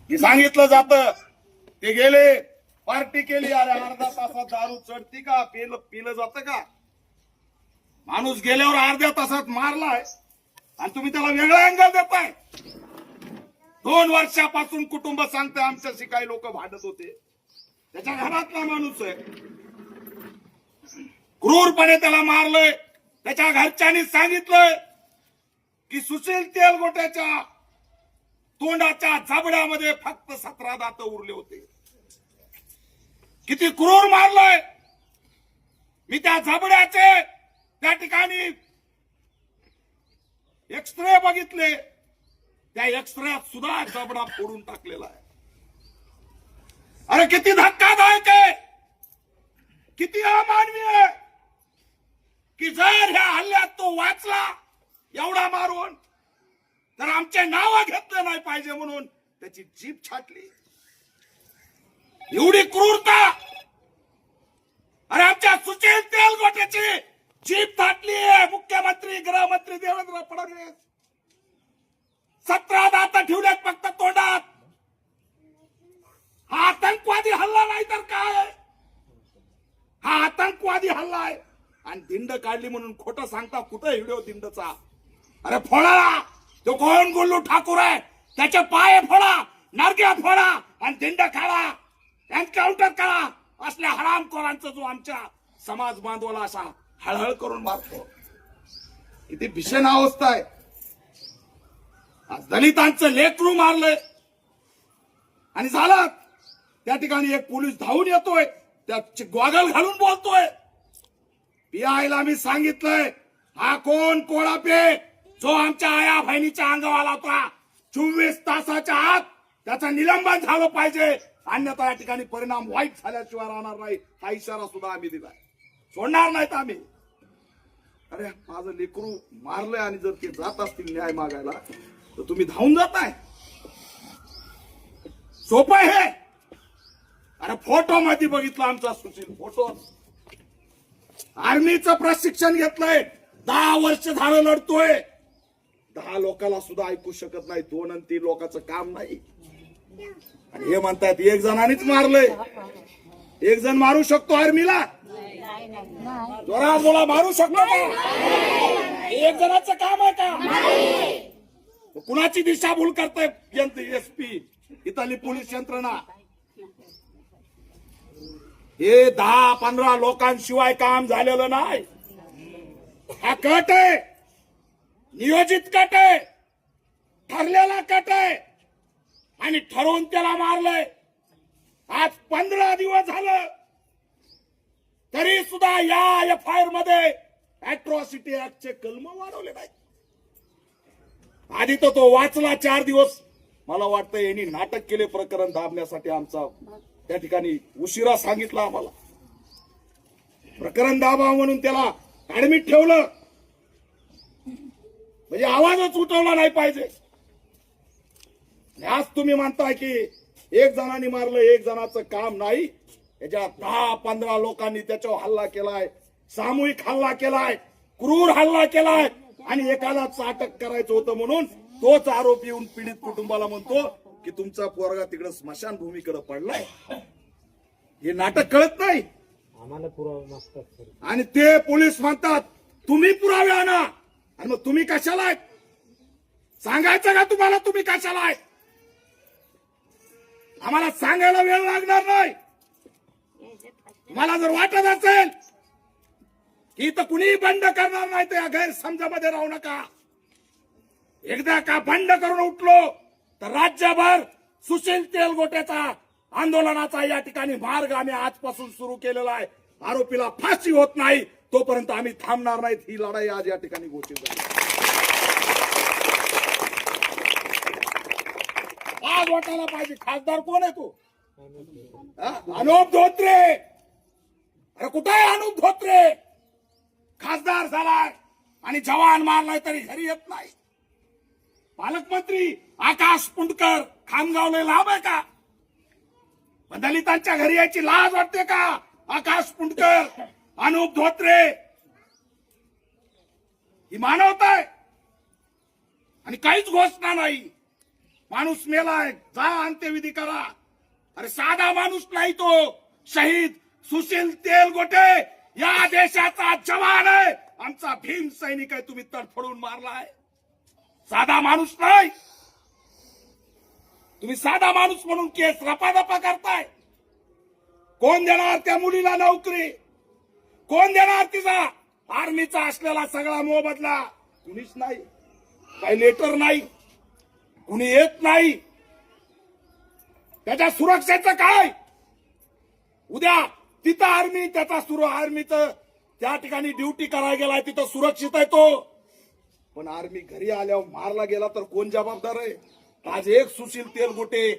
हे सांगितलं जातं. ते गेले, पार्टी केली. अरे अर्धा तासात दारू चढती का? पिलं जातं का? माणूस गेल्यावर अर्ध्या तासात मारलाय आणि तुम्ही त्याला वेगळा अँगल देताय. 2 वर्षापासून कुटुंब सांगतंय आमच्याशी काही लोक भांडत होते. त्याच्या घरातला माणूस आहे, क्रूरपणे त्याला मारलंय. त्याच्या घरच्यांनी सांगितलंय की सुशील तेलगोट्याच्या तोंडाच्या जबड्यामध्ये फक्त 17 दात उरले होते. किती क्रूर मारलंय. मी त्या जबड्याचे त्या ठिकाणी एक्सरे बघितले. त्या एक्सरेत सुद्धा जबडा फोडून टाकलेला आहे. अरे किती धक्कादायक आहे, किती अमानवीय आहे की जर ह्या हल्ल्यात तो वाचला एवढा मारून, तर आमचे नाव घेतले नाही पाहिजे म्हणून त्याची जीभ छाटली. एवढी क्रूरता. अरे आमच्या सुशील तेलगोट्याची जीभ छाटली आहे मुख्यमंत्री गृहमंत्री देवेंद्र फडणवीस. 17 दात ठेवल्यात फक्त तोंडात. हा आतंकवादी हल्ला नाही तर काय? हा आतंकवादी हल्ला आहे. आणि दिंड काढली म्हणून खोटं सांगता. कुठं व्हिडिओ दिंडचा? अरे फोडा. तो कोण गुल्लू ठाकूर आहे त्याचे पाय फोडा, नरग्या फोडा आणि दिंड काढा, एन्काउंटर करा. असल्या हरामखोरांचा जो आमच्या समाज बांधवाला असा हळहळ करून मारतो. किती भीषण अवस्था आहे. दलितांचं लेकरू मारलंय आणि झालं. त्या ठिकाणी एक पोलीस धावून येतोय, त्याची गॉगल घालून बोलतोय. पीआयला मी सांगितलंय हा कोण कोळापे जो आमच्या आया बहिणीच्या अंगावाला होता, 24 तासाच्या आत त्याचं निलंबन झालं पाहिजे, अन्यथा या ठिकाणी परिणाम वाईट झाल्याशिवाय राहणार नाही. हा इशारा सुद्धा आम्ही दिलाय. सोडणार नाहीत आम्ही. अरे माझं लेकरू मारलंय आणि जर ते जात असतील न्याय मागायला तर तुम्ही धावून जाताय. सोपं आहे. अरे फोटो मध्ये बघितलं आमचा सुशील, फोटो. आर्मीचं प्रशिक्षण घेतलंय, 10 वर्ष झालं लढतोय. 10 लोकांना सुद्धा ऐकू शकत नाही. 2 आणि 3 लोकांचं काम नाही. आणि हे म्हणतात 1 जणांनीच मारलंय. 1 जण मारू शकतो आर्मीला? जोरात बोला, मारू शकतो का? 1 जणाचं काम आहे का? कुणाची दिशाभूल करताय एसपी, इथली पोलीस यंत्रणा? हे 10-15 लोकांशिवाय काम झालेलं नाही. हा कट आहे, नियोजित कट आहे, ठरलेला कट आहे आणि ठरवून त्याला मारलंय. आज 15 दिवस झालं तरी सुद्धा या एफआयआर मध्ये अॅट्रॉसिटी ऍक्टचे कलम वाढवले नाही. आधी तर तो वाचला 4 दिवस. मला वाटतं यांनी नाटक केले प्रकरण दाबण्यासाठी. आमचा त्या ठिकाणी उशिरा सांगितलं आम्हाला प्रकरण दाबा म्हणून त्याला ऍडमिट ठेवलं. म्हणजे आवाजच उठवला नाही पाहिजे. आज तुम्ही म्हणताय की 1 जणांनी मारलं, 1 जणाचं काम नाही. याच्या 10-15 लोकांनी त्याच्यावर हल्ला केलाय, सामूहिक हल्ला केलाय, क्रूर हल्ला केलाय आणि एकालाच अटक करायचं होतं म्हणून तोच आरोपी येऊन पीडित कुटुंबाला म्हणतो की तुमचा पोरगा तिकडे स्मशानभूमीकडे पडलाय. हे नाटक कळत नाही. आम्हाला पुरावे नसतात. आणि ते पोलीस म्हणतात तुम्ही पुरावे आणा. आणि मग तुम्ही कशाला आहेत? सांगायचं का तुम्हाला तुम्ही कशाला आहेत? आम्हाला सांगायला वेळ लागणार नाही. तुम्हाला जर वाटत असेल की इथं कुणी बंड करणार नाही तर या गैरसमजामध्ये राहू नका. एकदा का बंड करून उठलो तर राज्यभर सुशील तेलगोट्याचा आंदोलनाचा या ठिकाणी मार्ग आम्ही आजपासून सुरू केलेला आहे. आरोपीला फाशी होत नाही तोपर्यंत आम्ही थांबणार नाहीत. ही लढाई आज या ठिकाणी घोषित झाली. आज वाटायला पाहिजे खासदार कोण आहे तो? अनुप धोत्रे. अरे कुठे आहे अनुप धोत्रे? खासदार झालाय आणि जवान मारलाय तरी घरी येत नाही. पालकमंत्री आकाश पुंडकर खामगावला लाभ आहे का? दलितांच्या घरी यायची लाज वाटते का? आकाश पुंडकर, अनुप धोत्रे, ही मानवता आहे आणि काहीच घोषणा नाही. माणूस मेलाय, जा अंत्यविधी करा. अरे साधा माणूस नाही तो, शहीद सुशील तेलगोटे या देशाचा जवान आहे, आमचा भीम सैनिक आहे. तुम्ही तडफडून मारलाय. साधा माणूस नाही तुम्ही, साधा माणूस म्हणून केस रपादपा करताय. कोण देणार त्या मुलीला नोकरी? कोण देणार तिचा आर्मीचा असलेला सगळा मोबदला? कुणीच नाही. काही लेटर नाही, कुणी येत नाही. त्याच्या सुरक्षेचं काय? उद्या तिथं आर्मी, त्याचा आर्मीचं त्या ठिकाणी ड्युटी करायला गेलाय, तिथं सुरक्षित आहे तो. पण आर्मी घरी आल्यावर मारला गेला तर कोण जबाबदार आहे? आज एक सुशील तेलगोटे,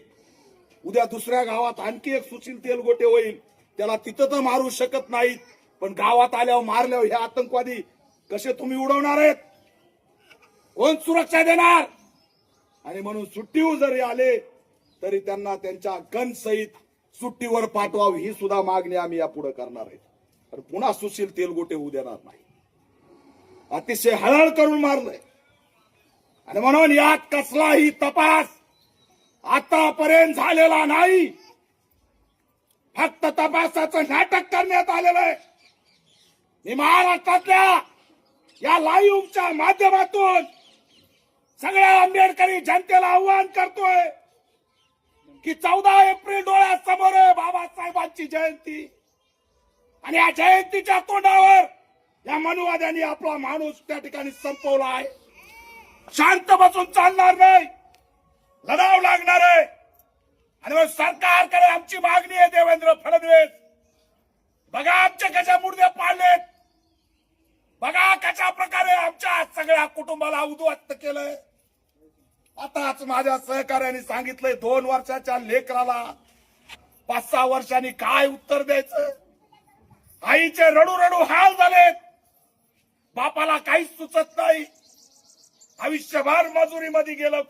उद्या दुसऱ्या गावात आणखी एक सुशील तेलगोटे होईल. त्याला तिथं तर मारू शकत नाहीत, पण गावात आल्यावर मारल्यावर हे आतंकवादी कसे तुम्ही उडवणार आहेत? कोण सुरक्षा देणार? आणि म्हणून सुट्टीवर जरी आले तरी त्यांना त्यांच्या गन सहित सुट्टीवर पाठवावी, ही सुद्धा मागणी आम्ही यापुढे करणार आहे. तर पुन्हा सुशील तेलगोटे होऊ देणार नाही. अतिशय हळहळ करून मारलंय. आणि म्हणून यात कसलाही तपास आतापर्यंत झालेला नाही. फक्त तपासाचं नाटक करण्यात आलेलं आहे. मी महाराष्ट्रातल्या या लाईव्हच्या माध्यमातून सगळ्या आंबेडकरी जनतेला आव्हान करतोय की 14 एप्रिल डोळ्यासमोर आहे बाबासाहेबांची जयंती, आणि या जयंतीच्या तोंडावर या मनुवाद्यांनी आपला माणूस त्या ठिकाणी संपवला आहे. शांत बसून चालणार नाही, लढावं लागणार आहे. आणि मग सरकारकडे आमची मागणी आहे, देवेंद्र फडणवीस, बघा आमचे कशा मुर्दे पाडलेत, बघा कशा प्रकारे आमच्या सगळ्या कुटुंबाला उद्ध्वस्त केलंय. आताच माझ्या सहकार्याने सांगितलंय 2 वर्षाच्या लेकराला 5-6 वर्षांनी काय उत्तर द्यायचं? आईचे रडू रडू हाल झालेत, बापाला काहीच सुचत नाही, आयुष्यभर मजुरीमध्ये गेलं.